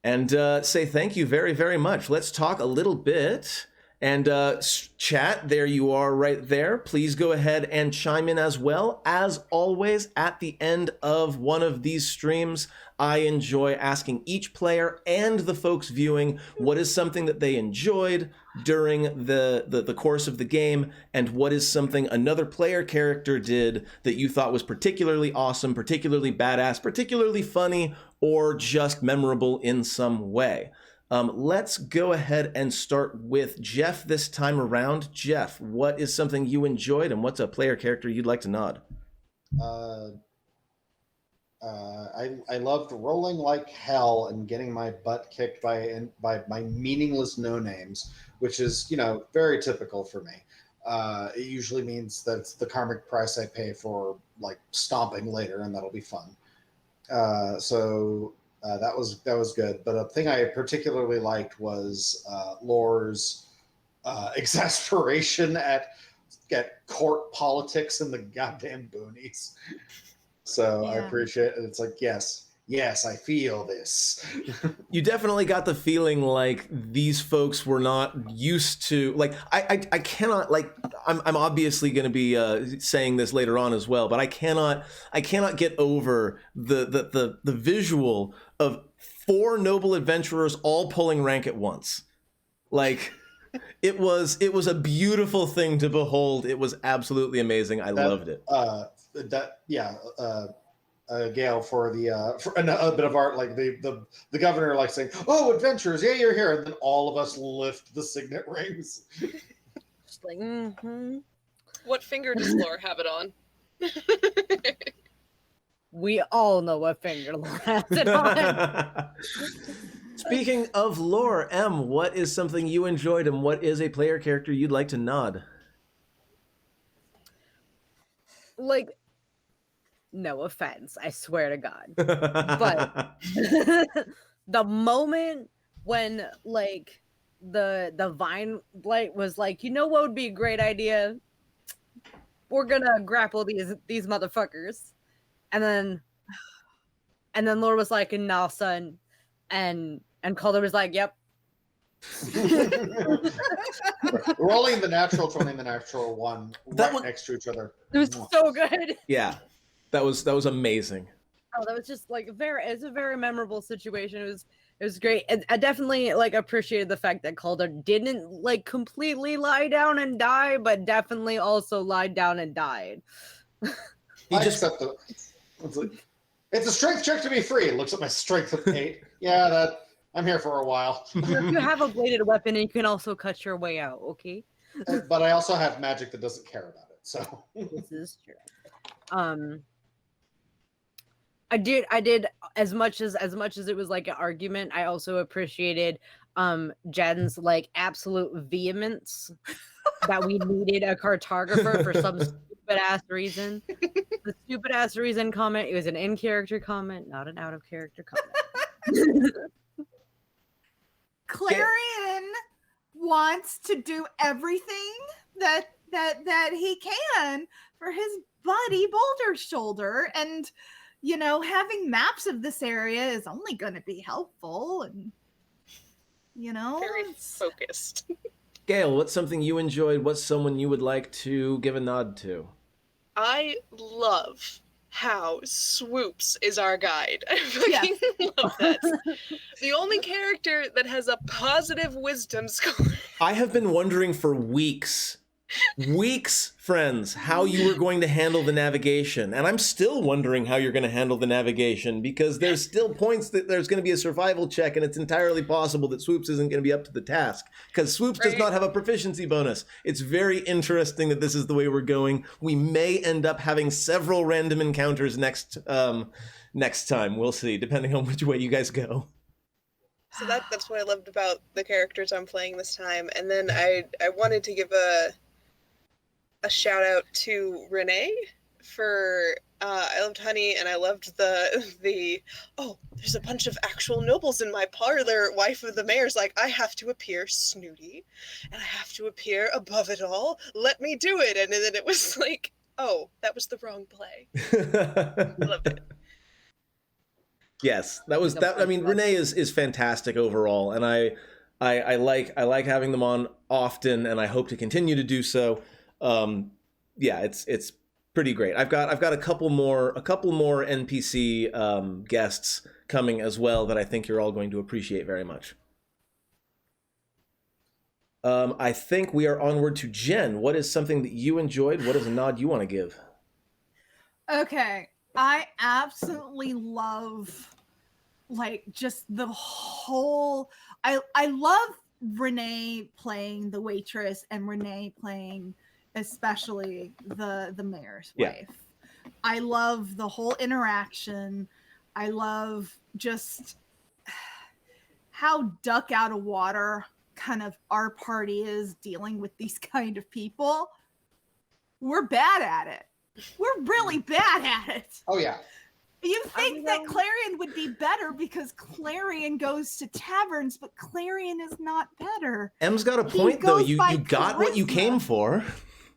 and say thank you very, very much. Let's talk a little bit. And chat, there you are right there. Please go ahead and chime in as well. As always, at the end of one of these streams, I enjoy asking each player and the folks viewing what is something that they enjoyed during the course of the game, and what is something another player character did that you thought was particularly awesome, particularly badass, particularly funny, or just memorable in some way. Let's go ahead and start with Jeff this time around. Jeff, what is something you enjoyed, and what's a player character you'd like to nod? I loved rolling like hell and getting my butt kicked by my meaningless no-names, which is, very typical for me. It usually means that it's the karmic price I pay for, like, stomping later, and that'll be fun. So that was good. But a thing I particularly liked was Lore's exasperation at court politics in the goddamn boonies. So yeah. I appreciate it. It's like, yes, I feel this. You definitely got the feeling like these folks were not used to, like, I cannot, like, I'm obviously going to be saying this later on as well, but I cannot get over the visual of 4 noble adventurers all pulling rank at once. Like, it was a beautiful thing to behold. It was absolutely amazing. I loved it. Gail, for a bit of art, like the governor, like, saying, "Oh, adventurers, yeah, you're here," and then all of us lift the signet rings. Just like, What finger does Lore have it on? We all know what finger Lore has it on. Speaking of Lore, Em, what is something you enjoyed, and what is a player character you'd like to nod? Like, no offense, I swear to God. But the moment when, like, the Vine Blight was like, you know what would be a great idea? We're gonna grapple these motherfuckers. And then Lord was like, nah, son. And Calder was like, yep. Rolling the natural 20 and the natural 1 next to each other. It was so good. Yeah. That was amazing. Oh, that was just like it's a very memorable situation. It was great. And I definitely, like, appreciated the fact that Calder didn't, like, completely lie down and die, but definitely also lied down and died. Accept it. It's a strength check to be free. It looks at my strength of 8. Yeah, I'm here for a while. You have a bladed weapon, and you can also cut your way out. Okay. But I also have magic that doesn't care about it. So this is true. I did as much as it was like an argument. I also appreciated Jen's, like, absolute vehemence that we needed a cartographer for some stupid ass reason. The stupid ass reason comment. It was an in-character comment, not an out-of-character comment. Clarion wants to do everything that he can for his buddy Boulder Shoulder, and having maps of this area is only going to be helpful, and very focused. Gail, what's something you enjoyed? What's someone you would like to give a nod to? I love how Swoops is our guide. I fucking love that. The only character that has a positive wisdom score. I have been wondering for weeks, friends, how you were going to handle the navigation. And I'm still wondering how you're going to handle the navigation, because there's still points that there's going to be a survival check, and it's entirely possible that Swoops isn't going to be up to the task, because Swoops does not have a proficiency bonus. It's very interesting that this is the way we're going. We may end up having several random encounters next time. We'll see, depending on which way you guys go. So that's what I loved about the characters I'm playing this time. And then I wanted to give a shout out to Renee for I loved Honey, and I loved the there's a bunch of actual nobles in my parlor. Wife of the mayor's like, I have to appear snooty and I have to appear above it all. Let me do it. And then it was like, oh, that was the wrong play. I loved it. Yes, that was that. I mean, Renee is fantastic overall, and I like having them on often, and I hope to continue to do so. Yeah, it's pretty great. I've got a couple more NPC guests coming as well that I think you're all going to appreciate very much. I think we are onward to Jen. What is something that you enjoyed? What is a nod you want to give? Okay, I absolutely love like just the whole. I love Renee playing the waitress and Renee playing especially the mayor's wife. I love the whole interaction. I love just how duck out of water kind of our party is dealing with these kind of people. We're bad at it. We're really bad at it. Oh yeah. You think that Clarion would be better because Clarion goes to taverns, but Clarion is not better. M's got a point though. You got what you came for.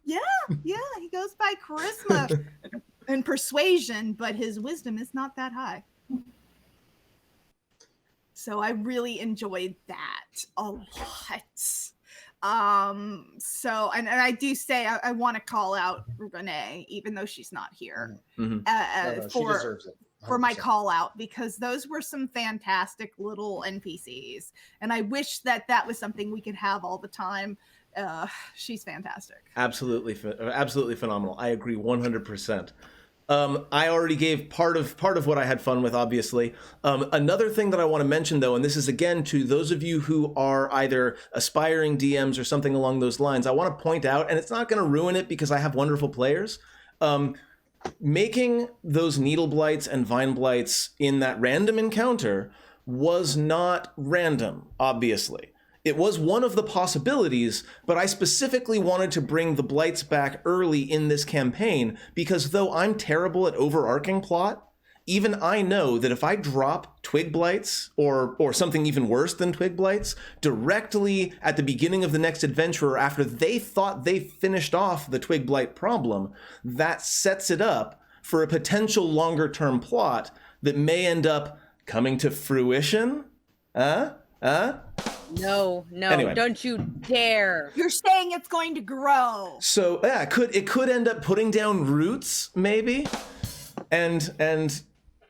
Yeah, he goes by charisma and persuasion, but his wisdom is not that high. So I really enjoyed that a lot. So and I do say I want to call out Renee, even though she's not here, No, she deserves it. 100%. For my call out, because those were some fantastic little NPCs, and I wish that was something we could have all the time. She's fantastic. Absolutely phenomenal. I agree 100%. I already gave part of what I had fun with, obviously. Another thing that I want to mention, though, and this is again to those of you who are either aspiring DMs or something along those lines, I want to point out, and it's not going to ruin it because I have wonderful players, making those needle blights and vine blights in that random encounter was not random, obviously. It was one of the possibilities, but I specifically wanted to bring the blights back early in this campaign because though I'm terrible at overarching plot, even I know that if I drop twig blights or something even worse than twig blights directly at the beginning of the next adventure after they thought they finished off the twig blight problem, that sets it up for a potential longer term plot that may end up coming to fruition. No, Anyway. Don't you dare. You're saying it's going to grow. So yeah, it could end up putting down roots, maybe, and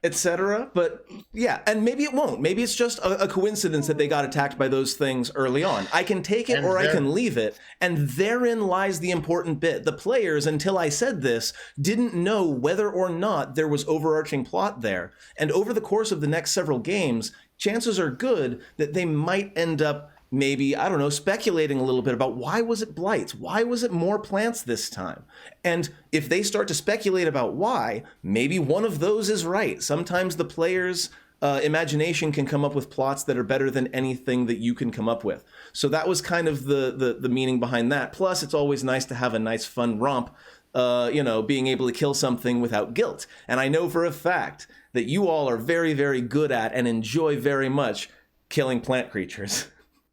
etc. But yeah, and maybe it won't. Maybe it's just a coincidence that they got attacked by those things early on. I can take it or I can leave it, and therein lies the important bit. The players, until I said this, didn't know whether or not there was overarching plot there. And over the course of the next several games, chances are good that they might end up maybe, I don't know, speculating a little bit about why was it blights? Why was it more plants this time? And if they start to speculate about why, maybe one of those is right. Sometimes the player's imagination can come up with plots that are better than anything that you can come up with. So that was kind of the meaning behind that. Plus, it's always nice to have a nice fun romp, being able to kill something without guilt. And I know for a fact that you all are very, very good at and enjoy very much killing plant creatures.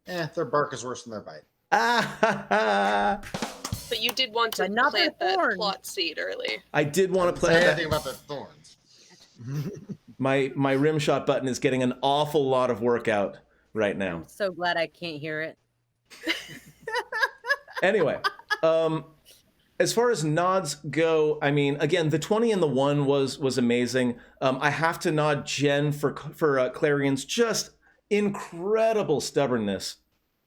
Their bark is worse than their bite. But you did want to But plant that thorn. plot seed early. I did want to Say plant anything that. about the thorns. My rim shot button is getting an awful lot of work out right now. I'm so glad I can't hear it. Anyway, as far as nods go, I mean, again, the 20 and the 1 was amazing. I have to nod Jen for Clarion's just incredible stubbornness.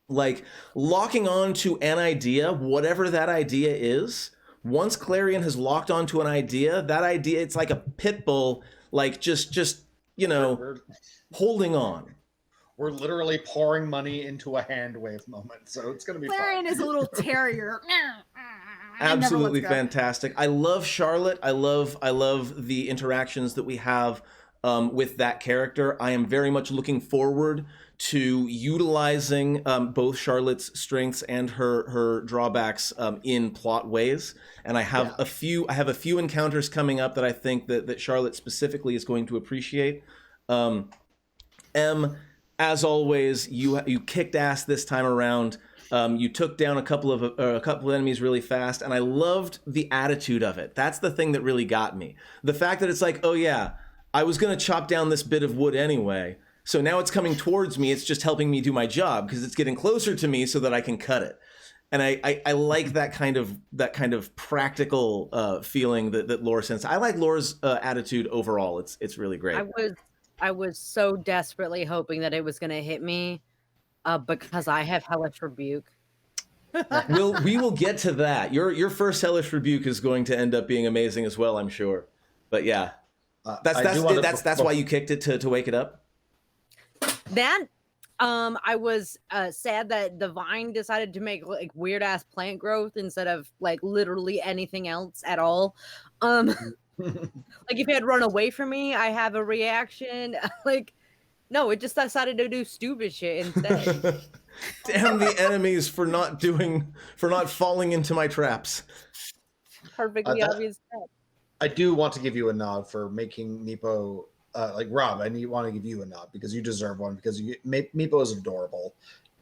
Like, locking on to an idea, whatever that idea is, once Clarion has locked onto an idea, that idea, it's like a pit bull, like just holding on. We're literally pouring money into a hand wave moment, so it's going to be Clarion fun. is a little terrier. Absolutely Never lets go. fantastic. I love Charlotte. I love the interactions that we have with that character. I am very much looking forward to utilizing both Charlotte's strengths and her drawbacks in plot ways. And I have a few encounters coming up that I think that Charlotte specifically is going to appreciate. M, as always, you kicked ass this time around. You took down a couple of enemies really fast, and I loved the attitude of it. That's the thing that really got me. The fact that it's like, oh yeah, I was going to chop down this bit of wood anyway. So now it's coming towards me. It's just helping me do my job because it's getting closer to me so that I can cut it. And I like that kind of practical feeling that Lore sends. I like Lore's attitude overall. It's really great. I was so desperately hoping that it was going to hit me because I have Hellish Rebuke. We will get to that. Your first Hellish Rebuke is going to end up being amazing as well, I'm sure. But yeah, that's why you kicked it to wake it up. Then I was sad that the vine decided to make like weird ass plant growth instead of like literally anything else at all. Like if it had run away from me, I have a reaction. Like, no, it just decided to do stupid shit instead. Damn the enemies for not falling into my traps. Perfectly obvious. I do want to give you a nod for making Meepo, like Rob. I want to give you a nod because you deserve one because Meepo is adorable.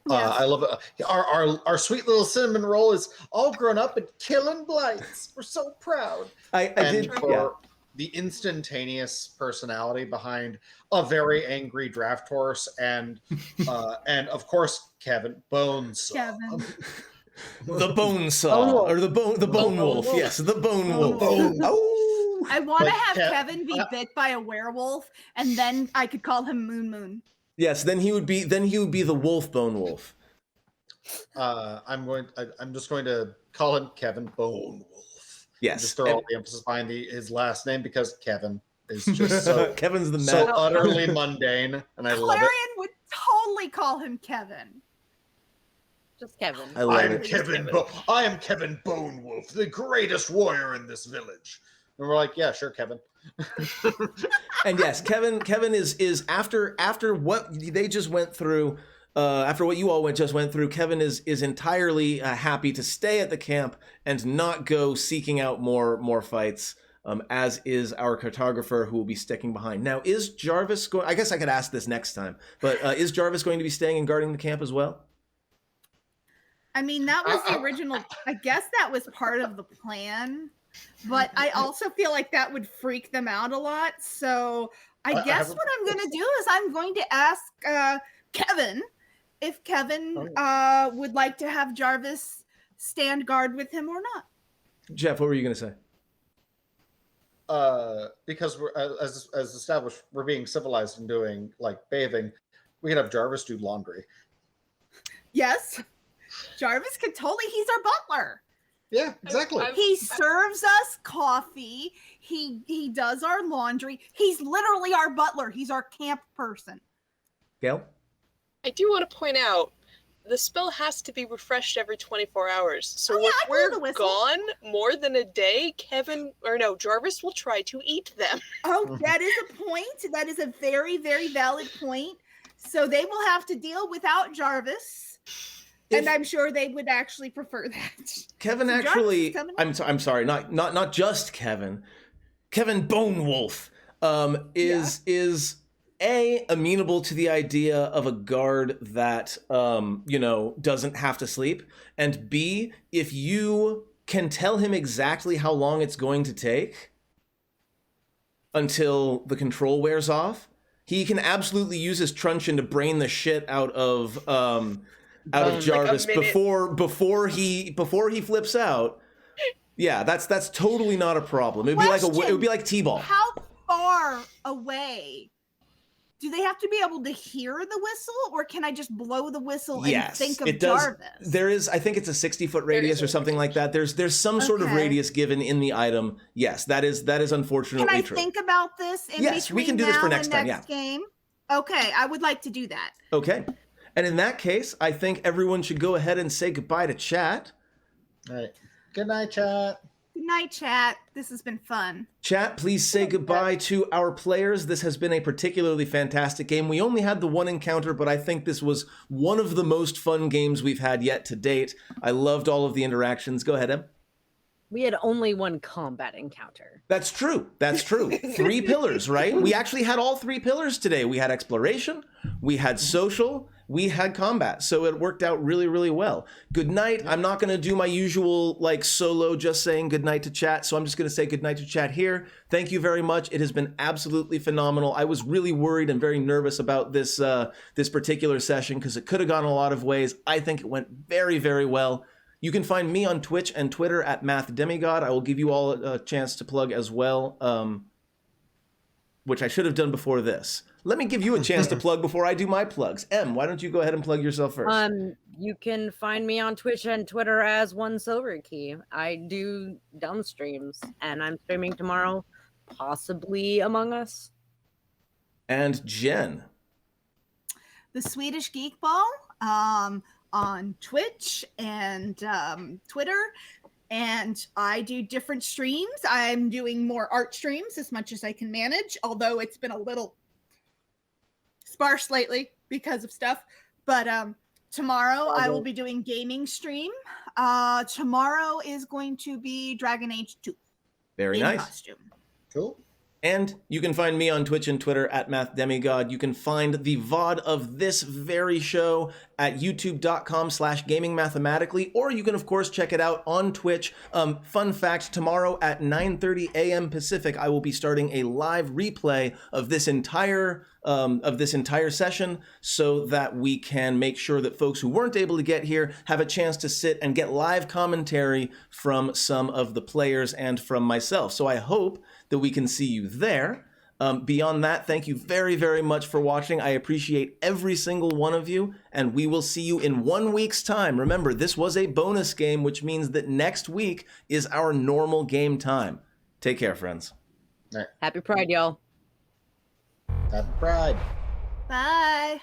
I love it. Our sweet little cinnamon roll is all grown up and killing blights. We're so proud. The instantaneous personality behind a very angry draft horse and of course Kevin Bonesaw. Kevin. The Bonesaw or the bone wolf. Yes, the bone wolf. Oh. I want to have Kevin be bit by a werewolf, and then I could call him Moon. Yes, then he would be the wolf bone wolf. I'm just going to call him Kevin Bone Wolf. Yes, just throw all the emphasis behind his last name because Kevin is just so Kevin's the so utterly mundane, and I love it. Clarion would totally call him Kevin. Just Kevin. I am Kevin Bone Wolf, the greatest warrior in this village. And we're like, yeah, sure, Kevin. And yes, Kevin is after what they just went through. After what you all just went through, Kevin is entirely happy to stay at the camp and not go seeking out more fights, as is our cartographer who will be sticking behind. Now, is Jarvis going... I guess I could ask this next time, but is Jarvis going to be staying and guarding the camp as well? I mean, that was the original... I guess that was part of the plan, but I also feel like that would freak them out a lot, so I guess what I'm going to do is I'm going to ask Kevin... if Kevin would like to have Jarvis stand guard with him or not. Jeff, what were you going to say? Because we're as established, we're being civilized and doing like bathing. We could have Jarvis do laundry. Yes, Jarvis could totally. He's our butler. Yeah, exactly. He serves us coffee. He does our laundry. He's literally our butler. He's our camp person. Gail? I do want to point out, the spell has to be refreshed every 24 hours. So if I blew the we're whistle. gone more than a day, Jarvis will try to eat them. Oh, that is a point. That is a very, very valid point. So they will have to deal without Jarvis. And I'm sure they would actually prefer that. Kevin So actually... Jarvis, I'm sorry, not just Kevin. Kevin Bone Wolf is... amenable to the idea of a guard that doesn't have to sleep, and B, if you can tell him exactly how long it's going to take until the control wears off, he can absolutely use his truncheon to brain the shit out of Jarvis before he flips out. Yeah, that's totally not a problem. It would be like T-ball. How far away? Do they have to be able to hear the whistle, or can I just blow the whistle and think of Jarvis? There is, I think it's a 60-foot radius or something like that. There's some sort of radius given in the item. Yes, that is unfortunately true. Can I think about this in between we can do this for next time. Game? Okay, I would like to do that. Okay. And in that case, I think everyone should go ahead and say goodbye to chat. All right. Good night, chat. Good night, chat. This has been fun. Chat, please say goodbye to our players. This has been a particularly fantastic game. We only had the one encounter, but I think this was one of the most fun games we've had yet to date. I loved all of the interactions. Go ahead, Em. We had only one combat encounter. That's true. That's true. 3 pillars, right? We actually had all 3 pillars today. We had exploration, we had social, we had combat. So it worked out really, really well. Good night. I'm not going to do my usual like solo just saying good night to chat. So I'm just going to say good night to chat here. Thank you very much. It has been absolutely phenomenal. I was really worried and very nervous about this this particular session because it could have gone a lot of ways. I think it went very, very well. You can find me on Twitch and Twitter at MathDemigod. I will give you all a chance to plug as well, which I should have done before this. Let me give you a chance to plug before I do my plugs. Em, why don't you go ahead and plug yourself first? You can find me on Twitch and Twitter as One Silver Key. I do dumb streams, and I'm streaming tomorrow, possibly Among Us. And Jen. The Swedish Geek Ball. On Twitch and Twitter, and I do different streams. I'm doing more art streams as much as I can manage, although it's been a little sparse lately because of stuff. But tomorrow I will be doing gaming stream. Tomorrow is going to be Dragon Age 2. Very nice. Costume. Cool. And you can find me on Twitch and Twitter at MathDemigod. You can find the VOD of this very show at youtube.com/gamingmathematically, or you can, of course, check it out on Twitch. Fun fact, tomorrow at 9:30 a.m. Pacific, I will be starting a live replay of this entire session so that we can make sure that folks who weren't able to get here have a chance to sit and get live commentary from some of the players and from myself. So I hope that we can see you there. Beyond that, thank you very, very much for watching. I appreciate every single one of you, and we will see you in 1 week's time. Remember, this was a bonus game, which means that next week is our normal game time. Take care, friends. Happy Pride, y'all. Happy Pride. Bye.